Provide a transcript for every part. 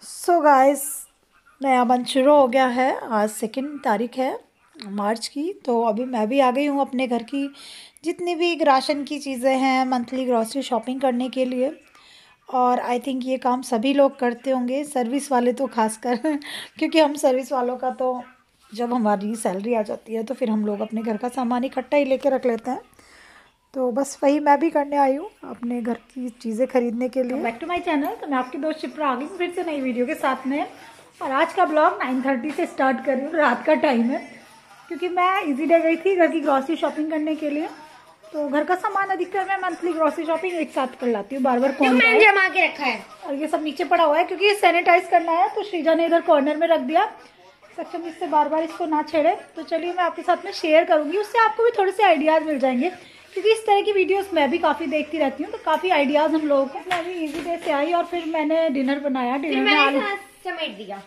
So guys, नया month शुरू हो गया है। आज 2 तारीख है मार्च की। तो अभी मैं भी आ गई हूँ अपने घर की जितनी भी राशन की चीज़ें हैं मंथली ग्रॉसरी शॉपिंग करने के लिए। और आई थिंक ये काम सभी लोग करते होंगे, सर्विस वाले तो खासकर क्योंकि हम सर्विस वालों का तो जब हमारी सैलरी आ जाती है तो फिर हम लोग अपने घर का सामान इकट्ठा ही लेके रख लेते हैं। तो बस वही मैं भी करने आई हूँ अपने घर की चीज़ें खरीदने के लिए। Back to my channel. तो मैं आपकी दोस्त शिप्रा आ गई फिर से नई वीडियो के साथ में। और आज का ब्लॉग 9:30 से स्टार्ट कर रही हूँ, रात का टाइम है क्योंकि मैं इजी डे गई थी घर की ग्रॉसरी शॉपिंग करने के लिए। तो घर का सामान अधिकतर मैं मंथली ग्रॉसरी शॉपिंग एक साथ कर लाती हूँ, बार बार कौन मैंने जमा के रखा है। और ये सब नीचे पड़ा हुआ है क्योंकि ये सैनिटाइज करना है, तो श्रीजा ने इधर कॉर्नर में रख दिया सक्षम इससे बार बार इसको ना छेड़े। तो चलिए मैं आपके साथ में शेयर करूंगी, उससे आपको भी थोड़े से आइडियाज़ मिल जाएंगे क्योंकि इस तरह की वीडियोस मैं भी काफ़ी देखती रहती हूँ। तो काफ़ी आइडियाज़ हम लोगों को। मैं भी इजी डे से आई और फिर मैंने डिनर बनाया। डिनर में आलू समेट दिया,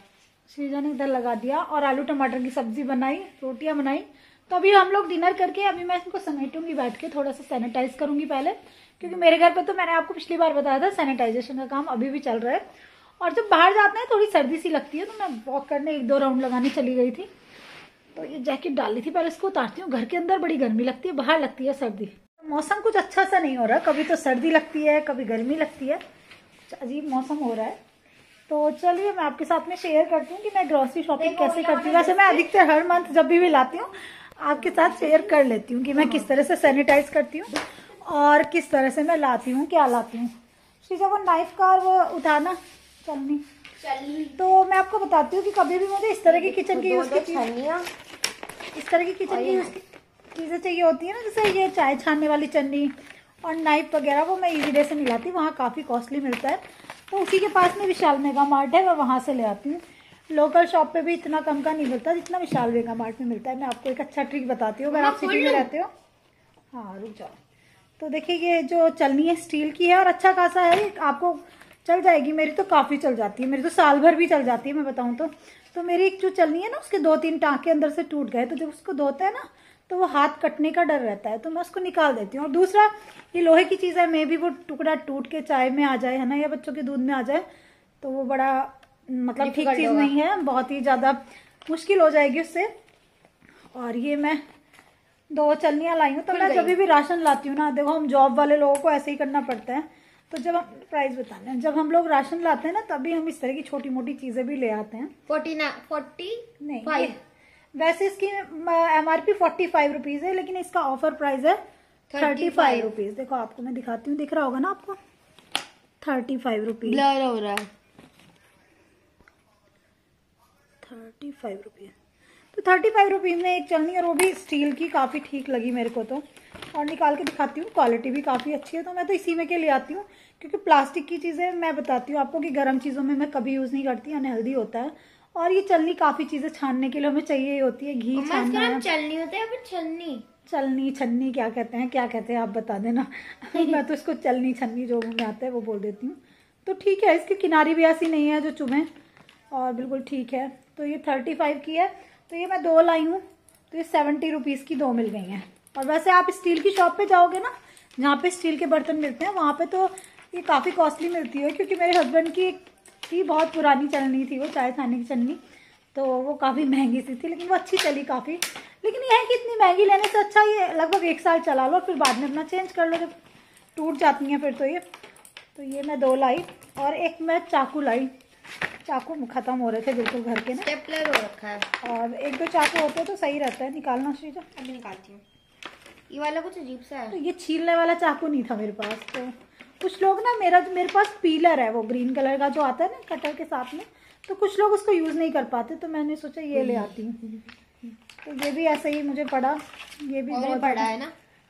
श्रीजा ने इधर लगा दिया और आलू टमाटर की सब्जी बनाई, रोटियां बनाई। तो अभी हम लोग डिनर करके अभी मैं इनको समेटूंगी बैठ के, थोड़ा सा सैनिटाइज करूंगी पहले क्योंकि मेरे घर पे तो मैंने आपको पिछली बार बताया था सैनिटाइजेशन का काम अभी भी चल रहा है। और जब बाहर जाते हैं थोड़ी सर्दी सी लगती है तो मैं वॉक करने 1-2 राउंड लगाने चली गई थी। तो ये जैकेट डाल ली थी, पहले इसको उतारती हूँ। घर के अंदर बड़ी गर्मी लगती है, बाहर लगती है सर्दी। मौसम कुछ अच्छा सा नहीं हो रहा, कभी तो सर्दी लगती है कभी गर्मी लगती है, अजीब मौसम हो रहा है। तो चलिए मैं आपके साथ में शेयर करती हूँ कि मैं ग्रॉसरी शॉपिंग कैसे करती हूँ। वैसे मैं अधिकतर हर मंथ जब भी लाती हूँ आपके साथ शेयर कर लेती हूँ कि मैं किस तरह से सैनिटाइज करती हूँ और किस तरह से मैं लाती हूँ, क्या लाती हूँ। श्रीजा वो नाइफ का वो उठाना चलनी। तो मैं आपको बताती हूँ कि कभी भी मुझे इस तरह की किचन की यूज़ की इस तरह की किचन की चीज़ें चाहिए होती है ना, जैसे ये चाय छानने वाली चन्नी और नाइफ वगैरह, वो मैं इजी डे से नहीं लाती, वहाँ काफ़ी कॉस्टली मिलता है। तो उसी के पास में विशाल मेगा मार्ट है, मैं वहाँ से ले आती हूँ। लोकल शॉप पे भी इतना कम का नहीं मिलता जितना विशाल मेगा मार्ट में मिलता है। मैं आपको एक अच्छा ट्रिक बताती हूँ अगर आप सिटी में रहते हो। हाँ रुक जाओ। तो देखिए ये जो चलनी है स्टील की है और अच्छा खासा है, आपको चल जाएगी। मेरी तो काफ़ी चल जाती है, मेरी तो साल भर भी चल जाती है मैं बताऊँ तो मेरी एक जो चलनी है ना उसके 2-3 टाँके अंदर से टूट गए, तो जब उसको धोते हैं ना तो वो हाथ कटने का डर रहता है, तो मैं उसको निकाल देती हूँ। और दूसरा ये लोहे की चीज़ है, मे भी वो टुकड़ा टूट के चाय में आ जाए है ना, या बच्चों के दूध में आ जाए तो वो बड़ा मतलब ठीक चीज़ नहीं है, बहुत ही ज़्यादा मुश्किल हो जाएगी उससे। और ये मैं 2 चलनियाँ लाई हूँ। तो मैं जब भी राशन लाती हूँ ना, देखो हम जॉब वाले लोगों को ऐसे ही करना पड़ता है। तो जब हम प्राइस बताने हैं, जब हम लोग राशन लाते हैं ना तभी हम इस तरह की छोटी मोटी चीज़ें भी ले आते हैं। 40 नहीं, वैसे इसकी MRP 45 रुपीज़ है, लेकिन इसका ऑफर प्राइस है 35 रुपीज़। देखो आपको मैं दिखाती हूँ, दिख रहा होगा ना आपको, 35 रुपीज़। ब्लर हो रहा है। 35 रुपीज़। तो 35 रुपीज़ में एक चलनी, और वो भी स्टील की, काफ़ी ठीक लगी मेरे को तो। और निकाल के दिखाती हूँ, क्वालिटी भी काफ़ी अच्छी है। तो मैं तो इसी में के ले आती हूँ क्योंकि प्लास्टिक की चीज़ें मैं बताती हूँ आपको कि गर्म चीज़ों में मैं कभी यूज़ नहीं करती, अनहेल्दी होता है। और ये चलनी काफ़ी चीज़ें छानने के लिए हमें चाहिए होती है, घी छानना है। चलनी होता है पर छन्नी चलनी छन्नी क्या कहते हैं आप बता देना मैं तो इसको चलनी छन्नी जो मुँह में आता है वो बोल देती हूँ। तो ठीक है, इसकी किनारी भी ऐसी नहीं है जो चुभे, और बिल्कुल ठीक है। तो ये 35 की है। तो ये मैं 2 लाई हूँ, तो ये 70 रुपीज़ की 2 मिल गई हैं। और वैसे आप स्टील की शॉप पे जाओगे ना, जहाँ पे स्टील के बर्तन मिलते हैं, वहाँ पे तो ये काफ़ी कॉस्टली मिलती है क्योंकि मेरे हस्बैंड की बहुत पुरानी चलनी थी वो चाय छानने की चलनी, तो वो काफ़ी महंगी सी थी लेकिन वो अच्छी चली काफ़ी। लेकिन यह है कि इतनी महंगी लेने से अच्छा ये लगभग 1 साल चला लो, फिर बाद में अपना चेंज कर लो जब टूट जाती हैं फिर। तो ये मैं 2 लाई। और एक मैं चाकू लाई, चाकू खत्म हो रहे थे बिल्कुल घर के ना, स्टेपलर हो रखा है। और 1-2 चाकू होते तो सही रहता है। निकालना श्रीजा, अभी निकालती हूँ। ये वाला कुछ अजीब सा है। तो ये छीलने वाला चाकू नहीं था मेरे पास। तो कुछ लोग ना, मेरे पास पीलर है वो ग्रीन कलर का जो आता है ना कटर के साथ में, तो कुछ लोग उसको यूज़ नहीं कर पाते, तो मैंने सोचा ये ले आती हूँ। तो ये भी ऐसे ही मुझे पड़ा, ये भी बहुत बड़ा है ना।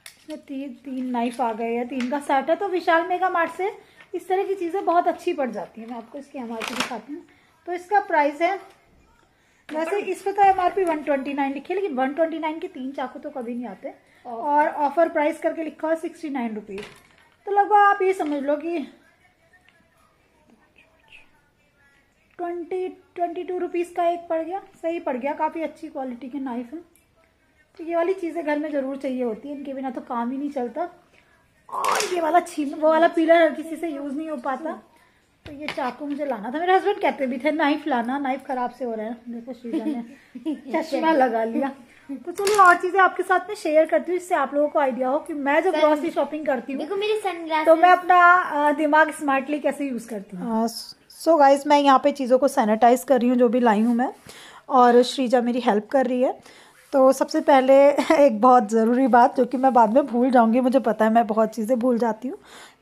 इसमें 3 नाइफ आ गए हैं, 3 का सेट है। तो विशाल मेगा मार्ट से इस तरह की चीज़ें बहुत अच्छी पड़ जाती हैं। मैं आपको इसकी MRP दिखाती हूँ। तो इसका प्राइस है, वैसे इस पर तो MRP 129 लिखी है, लेकिन 129 के 3 चाकू तो कभी नहीं आते। और ऑफर प्राइस करके लिखा है 69 रुपीज़। तो लगभग आप ये समझ लो कि 22 रुपीज़ का एक पड़ गया, सही पड़ गया। काफ़ी अच्छी क्वालिटी के नाइफ हैं। तो ये वाली चीज़ें घर में ज़रूर चाहिए होती है, इनके बिना तो काम ही नहीं चलता। और ये वाला वो वाला पीलर हर किसी से यूज़ नहीं हो पाता, तो ये चाकू मुझे लाना था, मेरे हस्बैंड कहते भी थे नाइफ लाना, नाइफ खराब से हो रहा है। देखो श्रीजा ने चश्मा लगा लिया। तो चलिए और चीजें आपके साथ में शेयर करती हूँ, जिससे आप लोगों को आइडिया हो कि मैं जब ग्रॉसरी शॉपिंग करती हूँ देखो मेरी सनग्लासेस, तो मैं अपना दिमाग स्मार्टली कैसे यूज करती हूँ। सो गाइज मैं यहाँ पे चीज़ों को सैनिटाइज कर रही हूँ जो भी लाई हूँ मैं, और श्रीजा मेरी हेल्प कर रही है। तो सबसे पहले एक बहुत ज़रूरी बात जो कि मैं बाद में भूल जाऊँगी, मुझे पता है मैं बहुत चीज़ें भूल जाती हूँ,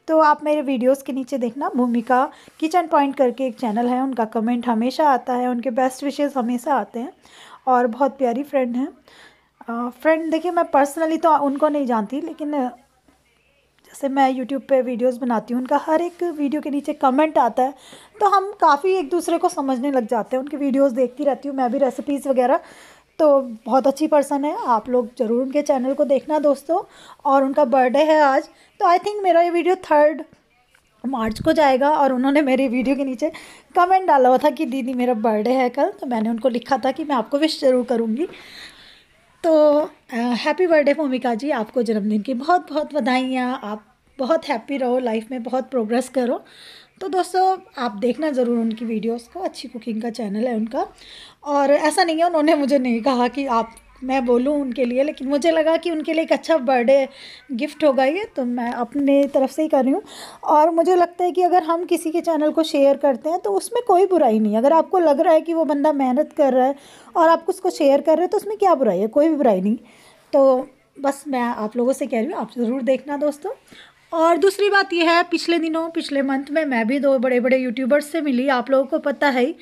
तो आप मेरे वीडियोस के नीचे देखना, भूमिका किचन पॉइंट करके एक चैनल है, उनका कमेंट हमेशा आता है, उनके बेस्ट विशेस हमेशा आते हैं और बहुत प्यारी फ्रेंड हैं। फ्रेंड देखिए मैं पर्सनली तो उनको नहीं जानती, लेकिन जैसे मैं यूट्यूब पे वीडियोस बनाती हूँ, उनका हर एक वीडियो के नीचे कमेंट आता है, तो हम काफ़ी एक दूसरे को समझने लग जाते हैं। उनके वीडियोस देखती रहती हूँ मैं भी, रेसिपीज़ वगैरह, तो बहुत अच्छी पर्सन है। आप लोग ज़रूर उनके चैनल को देखना दोस्तों। और उनका बर्थडे है आज, तो आई थिंक मेरा ये वीडियो 3 मार्च को जाएगा, और उन्होंने मेरे वीडियो के नीचे कमेंट डाला हुआ था कि दीदी मेरा बर्थडे है कल, तो मैंने उनको लिखा था कि मैं आपको विश ज़रूर करूँगी। तो हैप्पी बर्थडे भूमिका जी, आपको जन्मदिन की बहुत बहुत बधाइयाँ, आप बहुत हैप्पी रहो, लाइफ में बहुत प्रोग्रेस करो। तो दोस्तों आप देखना ज़रूर उनकी वीडियोस को, अच्छी कुकिंग का चैनल है उनका। और ऐसा नहीं है, उन्होंने मुझे नहीं कहा कि आप मैं बोलूँ उनके लिए, लेकिन मुझे लगा कि उनके लिए एक अच्छा बर्थडे गिफ्ट होगा ये, तो मैं अपने तरफ से ही कर रही हूँ। और मुझे लगता है कि अगर हम किसी के चैनल को शेयर करते हैं तो उसमें कोई बुराई नहीं है। अगर आपको लग रहा है कि वो बंदा मेहनत कर रहा है और आप उसको शेयर कर रहे हैं तो उसमें क्या बुराई है, कोई भी बुराई नहीं। तो बस मैं आप लोगों से कह रही हूँ, आप ज़रूर देखना दोस्तों। और दूसरी बात यह है, पिछले मंथ में मैं भी 2 बड़े बड़े यूट्यूबर्स से मिली, आप लोगों को पता है ही।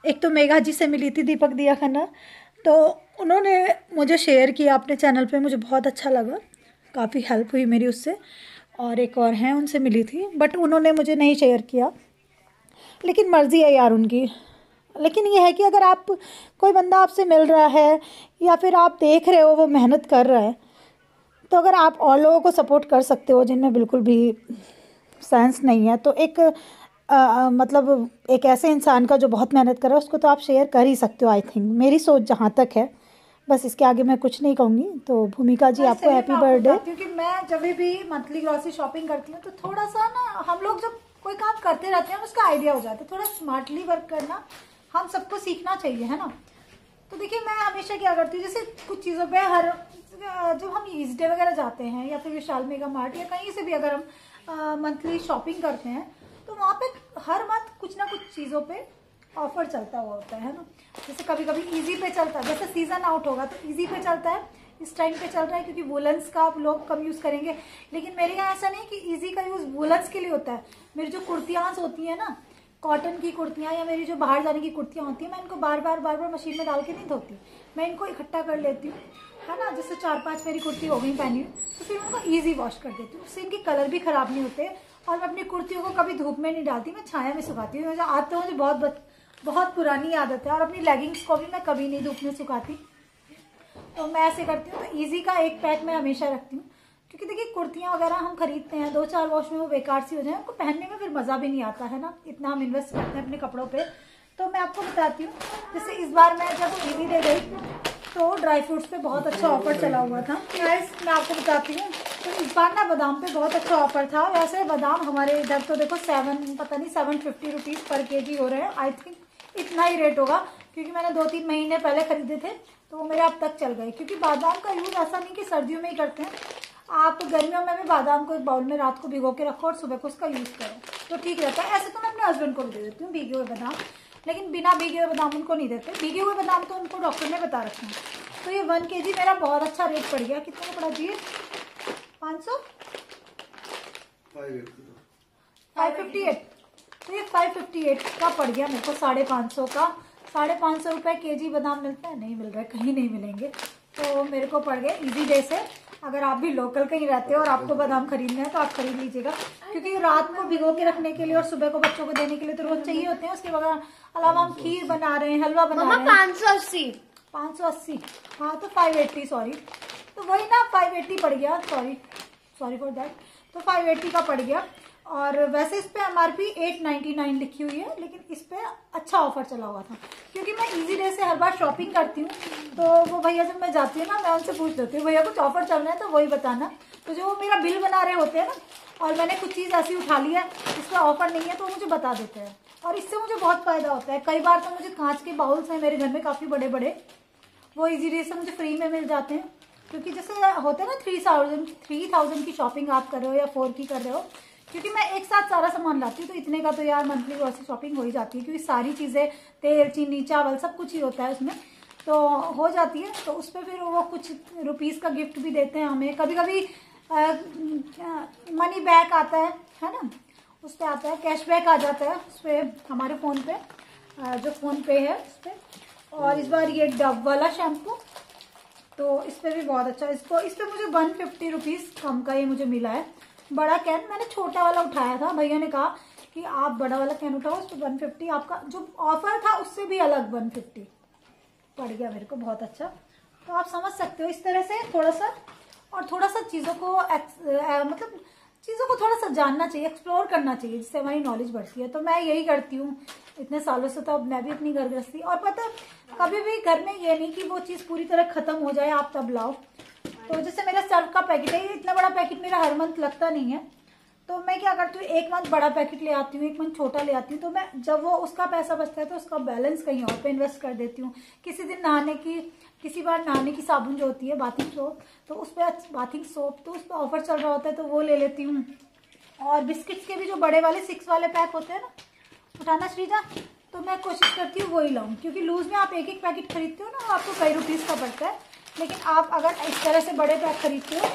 एक तो मेघा जी से मिली थी, दीपक दिया खन्ना, तो उन्होंने मुझे शेयर किया अपने चैनल पे, मुझे बहुत अच्छा लगा, काफ़ी हेल्प हुई मेरी उससे। और एक और हैं, उनसे मिली थी बट उन्होंने मुझे नहीं शेयर किया, लेकिन मर्ज़ी है यार उनकी। लेकिन ये है कि अगर आप कोई बंदा आपसे मिल रहा है या फिर आप देख रहे हो वो मेहनत कर रहा है, तो अगर आप और लोगों को सपोर्ट कर सकते हो जिनमें बिल्कुल भी सेंस नहीं है, तो एक मतलब एक ऐसे इंसान का जो बहुत मेहनत कर रहा है उसको तो आप शेयर कर ही सकते हो। आई थिंक मेरी सोच जहाँ तक है, बस इसके आगे मैं कुछ नहीं कहूँगी। तो भूमिका जी आपको हैप्पी बर्थडे। क्योंकि मैं जब भी मंथली ग्रॉसरी शॉपिंग करती हूँ तो थोड़ा सा ना, हम लोग जब कोई काम करते रहते हैं उसका आइडिया हो जाता है, थोड़ा स्मार्टली वर्क करना हम सबको सीखना चाहिए, है ना। तो देखिए मैं हमेशा क्या करती हूँ, जैसे कुछ चीज़ों पे जब हम ईज़डे वगैरह जाते हैं या फिर विशाल मेगा मार्ट या कहीं से भी अगर हम मंथली शॉपिंग करते हैं, तो वहाँ पे हर मंथ कुछ ना कुछ चीज़ों पे ऑफर चलता हुआ होता है ना। जैसे कभी कभी इजी पे चलता है, जैसे सीजन आउट होगा तो इजी पे चलता है, इस टाइम पे चल रहा है क्योंकि वुलन्स का आप लोग कम यूज़ करेंगे। लेकिन मेरे यहाँ ऐसा नहीं कि इजी का यूज़ वुलन्स के लिए होता है। मेरी जो कुर्तियाँ होती हैं ना, कॉटन की कुर्तियाँ या मेरी जो बाहर जाने की कुर्तियाँ होती हैं, मैं इनको बार बार मशीन में डाल के नहीं धोती, मैं इनको इकट्ठा कर लेती हूँ, है ना। जैसे 4-5 मेरी कुर्ती हो गई पहनी हुई, तो फिर उनको ईजी वॉश कर देती हूँ, उससे इनके कलर भी ख़राब नहीं होते। और मैं अपनी कुर्तियों को कभी धूप में नहीं डालती, मैं छाया में सुखाती हूँ। मुझे बहुत पुरानी आदत है। और अपनी लेगिंग्स को भी मैं कभी नहीं धूप में सुखाती, तो मैं ऐसे करती हूँ। तो ईजी का एक पैक मैं हमेशा रखती हूँ, क्योंकि देखिए कुर्तियाँ वगैरह हम खरीदते हैं 2-4 वॉश में वो बेकार सी हो जाए, उनको पहनने में फिर मज़ा भी नहीं आता है ना, इतना हम इन्वेस्ट करते हैं अपने कपड़ों पे। तो मैं आपको बताती हूँ, जैसे इस बार मैं जब ईदी दे गई तो ड्राई फ्रूट्स पे बहुत अच्छा ऑफर चला हुआ था। गाइस मैं आपको बताती हूँ, तो इस बार ना बादाम पे बहुत अच्छा ऑफर था। वैसे बादाम हमारे इधर तो देखो 750 रुपीज़ पर kg हो रहे हैं। आई थिंक इतना ही रेट होगा, क्योंकि मैंने 2-3 महीने पहले खरीदे थे, तो वो मेरे अब तक चल गए। क्योंकि बादाम का यूज़ ऐसा नहीं कि सर्दियों में ही करते हैं, आप गर्मियों में भी बादाम को एक बाउल में रात को भिगो के रखो और सुबह को उसका यूज़ करो, तो ठीक रहता है। ऐसे तो मैं अपने हस्बैंड को भी दे देती हूँ भीगे हुए बादाम, लेकिन बिना भीगे हुए बादाम उनको नहीं देते। भीगे हुए बादाम तो उनको डॉक्टर ने बता रखे हैं। तो ये 1 kg मेरा बहुत अच्छा रेट पड़ गया। कितना पड़ा जी? 558। तो ये 558 का पड़ गया मेरे को, 550 का। 550 रुपये kg बादाम मिलता है? नहीं मिल रहा है, कहीं नहीं मिलेंगे। तो मेरे को पड़ गए ईजी डे से। अगर आप भी लोकल कहीं रहते हो और आपको बादाम खरीदने हैं तो आप खरीद लीजिएगा, क्योंकि रात को भिगो के रखने के लिए और सुबह को बच्चों को देने के लिए तो रोज चाहिए होते हैं। उसके अलावा हम खीर बना रहे हैं, हलवा बना रहे हैं। 580। हाँ तो 580, सॉरी, तो वही ना 580 पड़ गया, सॉरी फॉर दैट। तो 580 का पड़ गया। और वैसे इस पे MRP 899 लिखी हुई है, लेकिन इस पे अच्छा ऑफर चला हुआ था। क्योंकि मैं इजी डे से हर बार शॉपिंग करती हूँ, तो वो भैया जब मैं जाती हूँ ना, मैं उनसे पूछ लेती हूँ भैया कुछ ऑफर चल रहा है तो वही बताना। तो जो वो मेरा बिल बना रहे होते हैं ना, और मैंने कुछ चीज़ ऐसी उठा ली है इस पर ऑफर नहीं है, तो मुझे बता देते हैं, और इससे मुझे बहुत फ़ायदा होता है। कई बार तो मुझे कांच के बाउल्स हैं मेरे घर में काफ़ी बड़े बड़े, वो इजी डे से मुझे फ्री में मिल जाते हैं। क्योंकि जैसे होते हैं ना 3000 की शॉपिंग आप कर रहे हो या 4 की कर रहे हो, क्योंकि मैं एक साथ सारा सामान लाती हूँ, तो इतने का तो यार मंथली ग्रॉसरी शॉपिंग हो ही जाती है। क्योंकि सारी चीज़ें, तेल, चीनी, चावल सब कुछ ही होता है उसमें, तो हो जाती है। तो उस पर फिर वो कुछ रुपीज़ का गिफ्ट भी देते हैं हमें। कभी कभी मनी बैक आता है ना, उस पर आता है, कैशबैक आ जाता है उस पर हमारे फ़ोन पे, जो फ़ोन पे है उस पर। और इस बार ये डव वाला शैम्पू, तो इस पर भी बहुत अच्छा, इस पर मुझे 150 रुपीज़ कम का ये मुझे मिला है। बड़ा कैन मैंने छोटा वाला उठाया था, भैया ने कहा कि आप बड़ा वाला कैन उठाओ, उस पर 150, आपका जो ऑफर था उससे भी अलग 150 पड़ गया मेरे को, बहुत अच्छा। तो आप समझ सकते हो इस तरह से थोड़ा सा चीज़ों को मतलब चीज़ों को थोड़ा सा जानना चाहिए, एक्सप्लोर करना चाहिए, जिससे हमारी नॉलेज बढ़ती है। तो मैं यही करती हूँ इतने सालों से। तो अब मैं भी अपनी घर गृहस्थी, और पता है कभी भी घर में ये नहीं कि वो चीज़ पूरी तरह खत्म हो जाए आप तब लाओ। तो जैसे मेरा सर्फ का पैकेट है, ये इतना बड़ा पैकेट मेरा हर मंथ लगता नहीं है, तो मैं क्या करती हूँ, एक मंथ बड़ा पैकेट ले आती हूँ, एक मंथ छोटा ले आती हूँ। तो मैं जब वो उसका पैसा बचता है तो उसका बैलेंस कहीं और पे इन्वेस्ट कर देती हूँ। किसी बार नहाने की साबुन जो होती है, बाथिंग सोप, तो उस पर बाथिंग सोप तो उस पर ऑफर चल रहा होता है, तो वो ले लेती हूँ। और बिस्किट्स के भी जो बड़े वाले 6 वाले पैक होते हैं ना, उठाना श्रीजा, तो मैं कोशिश करती हूँ वही लाऊं। क्योंकि लूज में आप एक एक पैकेट खरीदते हो ना, आपको कई रुपीज़ का पड़ता है, लेकिन आप अगर इस तरह से बड़े पैक खरीदते हो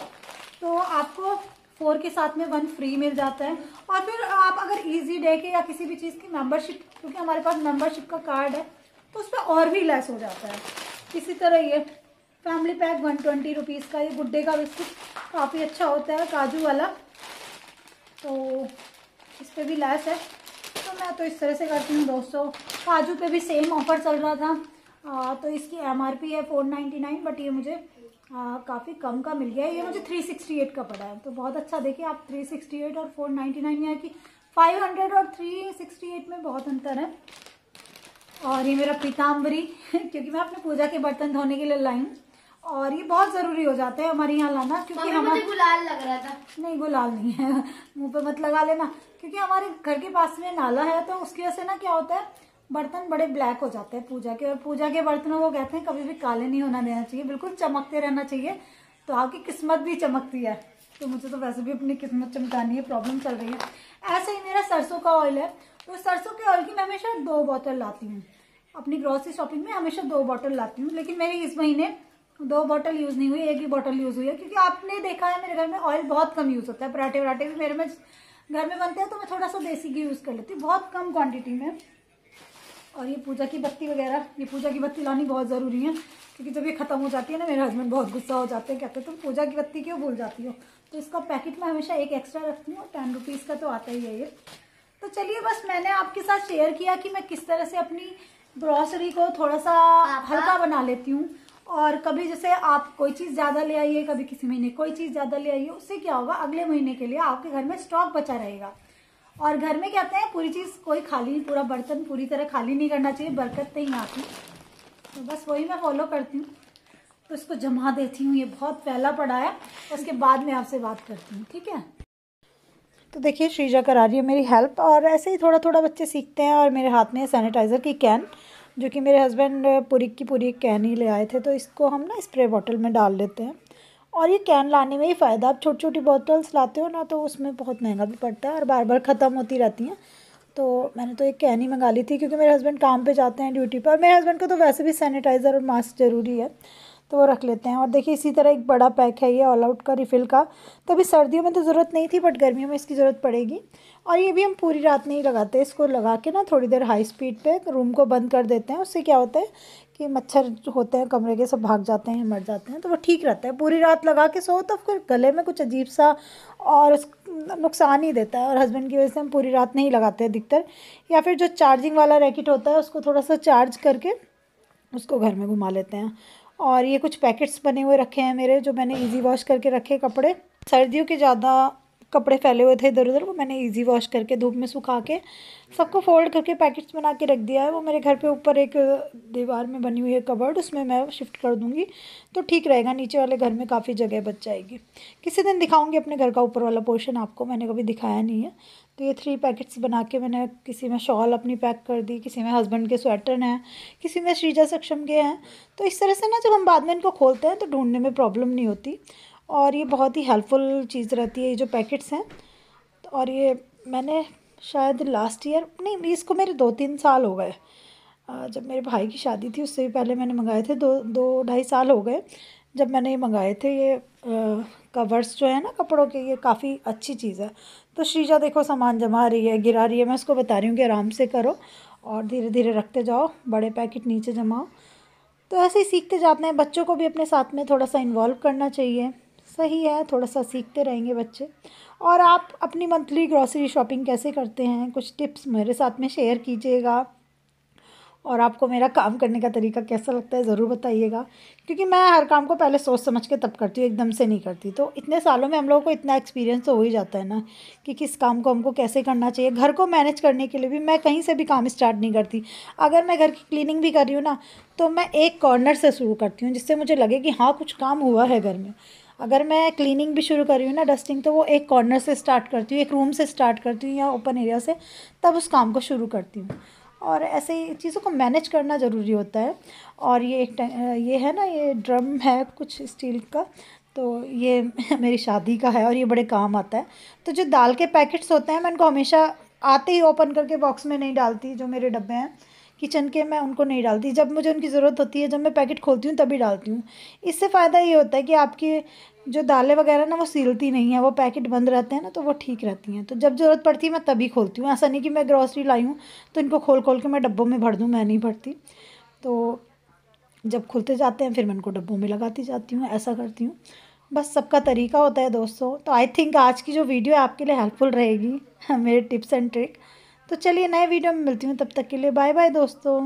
तो आपको 4 के साथ में 1 फ्री मिल जाता है। और फिर आप अगर इजी डे के या किसी भी चीज़ की मेंबरशिप, क्योंकि हमारे पास मेंबरशिप का कार्ड है, तो उस पर और भी लेस हो जाता है। इसी तरह ये फैमिली पैक 120 रुपीज़ का, ये गुड्डे का बिस्कुट काफ़ी अच्छा होता है, काजू वाला, तो इस पर भी लेस है। तो मैं तो इस तरह से करती हूँ दोस्तों। काजू पे भी सेम ऑफर चल रहा था, तो इसकी MRP है 499, बट ये मुझे काफ़ी कम का मिल गया है। ये मुझे 368 का पड़ा है, तो बहुत अच्छा। देखिए आप, 368 और 499, यानी कि 500 और 368 में बहुत अंतर है। और ये मेरा पीताम्बरी क्योंकि मैं अपने पूजा के बर्तन धोने के लिए लाई हूँ, और ये बहुत ज़रूरी हो जाता है हमारे यहाँ लाना। क्योंकि मुझे गुलाल लग रहा था। नहीं, गुलाल नहीं है, मुंह पे मत लगा लेना। क्योंकि हमारे घर के पास में नाला है, तो उसकी वजह से ना क्या होता है, बर्तन बड़े ब्लैक हो जाते हैं पूजा के। और पूजा के बर्तनों को कहते हैं कभी भी काले नहीं होना देना चाहिए, बिल्कुल चमकते रहना चाहिए, तो आपकी किस्मत भी चमकती है। तो मुझे तो वैसे भी अपनी किस्मत चमकानी है, प्रॉब्लम चल रही है। ऐसे ही मेरा सरसों का ऑयल है, तो सरसों के ऑयल की मैं हमेशा 2 बोतल लाती हूँ। अपनी ग्रॉसरी शॉपिंग में हमेशा 2 बोतल लाती हूँ, लेकिन मेरी इस महीने 2 बोतल यूज़ नहीं हुई, 1 ही बोतल यूज़ हुई है। क्योंकि आपने देखा है मेरे घर में ऑयल बहुत कम यूज़ होता है, पराठे वराठे भी मेरे में घर में बनते हैं, तो मैं थोड़ा सा देसी घी यूज़ कर लेती हूँ, बहुत कम क्वांटिटी में। और ये पूजा की बत्ती वगैरह, ये पूजा की बत्ती लानी बहुत ज़रूरी है, क्योंकि जब ये ख़त्म हो जाती है ना, मेरे हस्बैंड बहुत गुस्सा हो जाते हैं, कहते हैं तुम पूजा की बत्ती क्यों भूल जाती हो। तो इसका पैकेट मैं हमेशा एक एक्स्ट्रा रखती हूँ, 10 रुपीज़ का तो आता ही है ये। तो चलिए, बस मैंने आपके साथ शेयर किया कि मैं किस तरह से अपनी ग्रॉसरी को थोड़ा सा हल्का बना लेती हूँ। और कभी जैसे आप कोई चीज़ ज़्यादा ले आइए, कभी किसी महीने कोई चीज़ ज़्यादा ले आइए, उससे क्या होगा, अगले महीने के लिए आपके घर में स्टॉक बचा रहेगा। और घर में कहते हैं पूरी चीज़ कोई खाली, पूरा बर्तन पूरी तरह खाली नहीं करना चाहिए, बरकत नहीं आती। तो बस वही मैं फॉलो करती हूँ। तो इसको जमा देती हूँ, ये बहुत फैला पड़ा है, उसके बाद में आपसे बात करती हूँ, ठीक है। तो देखिए श्रीजा करा रही है मेरी हेल्प, और ऐसे ही थोड़ा थोड़ा बच्चे सीखते हैं। और मेरे हाथ में है सैनिटाइज़र की कैन, जो कि मेरे हस्बैंड पूरी की पूरी कैन ही ले आए थे, तो इसको हम ना स्प्रे बॉटल में डाल लेते हैं। और ये कैन लाने में ही फ़ायदा, आप छोटी छोटी बॉटल्स लाते हो ना, तो उसमें बहुत महंगा भी पड़ता है और बार बार ख़त्म होती रहती हैं। तो मैंने तो एक कैन ही मंगा ली थी, क्योंकि मेरे हस्बैंड काम पे जाते हैं ड्यूटी पर, और मेरे हस्बैंड को तो वैसे भी सैनिटाइज़र और मास्क ज़रूरी है, तो वो रख लेते हैं। और देखिए इसी तरह एक बड़ा पैक है ये ऑल आउट का रिफ़िल का, तो अभी सर्दियों में तो ज़रूरत नहीं थी, बट गर्मियों में इसकी ज़रूरत पड़ेगी। और ये भी हम पूरी रात नहीं लगाते, इसको लगा के ना थोड़ी देर हाई स्पीड पे रूम को बंद कर देते हैं। उससे क्या होता है कि मच्छर होते हैं कमरे के, सब भाग जाते हैं, मर जाते हैं, तो वो ठीक रहता है। पूरी रात लगा के सो तो फिर गले में कुछ अजीब सा और नुकसान ही देता है, और हस्बैंड की वजह से हम पूरी रात नहीं लगाते अधिकतर। या फिर जो चार्जिंग वाला रैकेट होता है, उसको थोड़ा सा चार्ज करके उसको घर में घुमा लेते हैं। और ये कुछ पैकेट्स बने हुए रखे हैं मेरे, जो मैंने इजी वॉश करके रखे कपड़े। सर्दियों के ज़्यादा कपड़े फैले हुए थे इधर उधर, वो मैंने इजी वॉश करके धूप में सुखा के सबको फोल्ड करके पैकेट्स बना के रख दिया है। वो मेरे घर पे ऊपर एक दीवार में बनी हुई है कबर्ड, उसमें मैं शिफ्ट कर दूँगी तो ठीक रहेगा, नीचे वाले घर में काफ़ी जगह बच जाएगी। किसी दिन दिखाऊँगी अपने घर का ऊपर वाला पोर्शन आपको, मैंने कभी दिखाया नहीं है। तो ये 3 पैकेट्स बना के मैंने किसी में शॉल अपनी पैक कर दी, किसी में हस्बैंड के स्वेटर हैं, किसी में श्रीजा सक्षम के हैं। तो इस तरह से ना जब हम बाद में इनको खोलते हैं तो ढूंढने में प्रॉब्लम नहीं होती और ये बहुत ही हेल्पफुल चीज़ रहती है ये जो पैकेट्स हैं। और ये मैंने शायद लास्ट ईयर नहीं, इसको मेरे 2-3 साल हो गए। जब मेरे भाई की शादी थी उससे भी पहले मैंने मंगाए थे, 2-2.5 साल हो गए जब मैंने ये मंगाए थे। ये कवर्स जो है ना कपड़ों के, ये काफ़ी अच्छी चीज़ है। तो श्रीजा देखो सामान जमा रही है, गिरा रही है, मैं उसको बता रही हूँ कि आराम से करो और धीरे धीरे रखते जाओ, बड़े पैकेट नीचे जमाओ। तो ऐसे ही सीखते जाते हैं। बच्चों को भी अपने साथ में थोड़ा सा इन्वॉल्व करना चाहिए, सही है, थोड़ा सा सीखते रहेंगे बच्चे। और आप अपनी मंथली ग्रॉसरी शॉपिंग कैसे करते हैं, कुछ टिप्स मेरे साथ में शेयर कीजिएगा और आपको मेरा काम करने का तरीका कैसा लगता है ज़रूर बताइएगा, क्योंकि मैं हर काम को पहले सोच समझ के तब करती हूँ, एकदम से नहीं करती। तो इतने सालों में हम लोगों को इतना एक्सपीरियंस तो हो ही जाता है ना कि किस काम को हमको कैसे करना चाहिए। घर को मैनेज करने के लिए भी मैं कहीं से भी काम स्टार्ट नहीं करती। अगर मैं घर की क्लीनिंग भी कर रही हूँ ना तो मैं एक कॉर्नर से शुरू करती हूँ, जिससे मुझे लगे कि हाँ कुछ काम हुआ है घर में। अगर मैं क्लीनिंग भी शुरू कर रही हूँ ना, डस्टिंग, तो वो एक कॉर्नर से स्टार्ट करती हूँ, एक रूम से स्टार्ट करती हूँ या ओपन एरिया से, तब उस काम को शुरू करती हूँ। और ऐसे ही चीज़ों को मैनेज करना ज़रूरी होता है। और ये ये है ना, ये ड्रम है कुछ स्टील का, तो ये मेरी शादी का है और ये बड़े काम आता है। तो जो दाल के पैकेट्स होते हैं मैं उनको हमेशा आते ही ओपन करके बॉक्स में नहीं डालती। जो मेरे डब्बे हैं किचन के, मैं उनको नहीं डालती। जब मुझे उनकी ज़रूरत होती है, जब मैं पैकेट खोलती हूँ तभी डालती हूँ। इससे फ़ायदा ये होता है कि आपकी जो दालें वगैरह ना वो सीलती नहीं है, वो पैकेट बंद रहते हैं ना, तो वो ठीक रहती हैं। तो जब ज़रूरत पड़ती है मैं तभी खोलती हूँ। ऐसा नहीं कि मैं ग्रॉसरी लाई हूँ तो इनको खोल खोल के मैं डब्बों में भर दूँ, मैं नहीं भरती। तो जब खुलते जाते हैं फिर मैं उनको डब्बों में लगाती जाती हूँ, ऐसा करती हूँ। बस सबका तरीका होता है दोस्तों। तो आई थिंक आज की जो वीडियो है आपके लिए हेल्पफुल रहेगी, मेरे टिप्स एंड ट्रिक। तो चलिए नए वीडियो में मिलती हूँ, तब तक के लिए बाय बाय दोस्तों।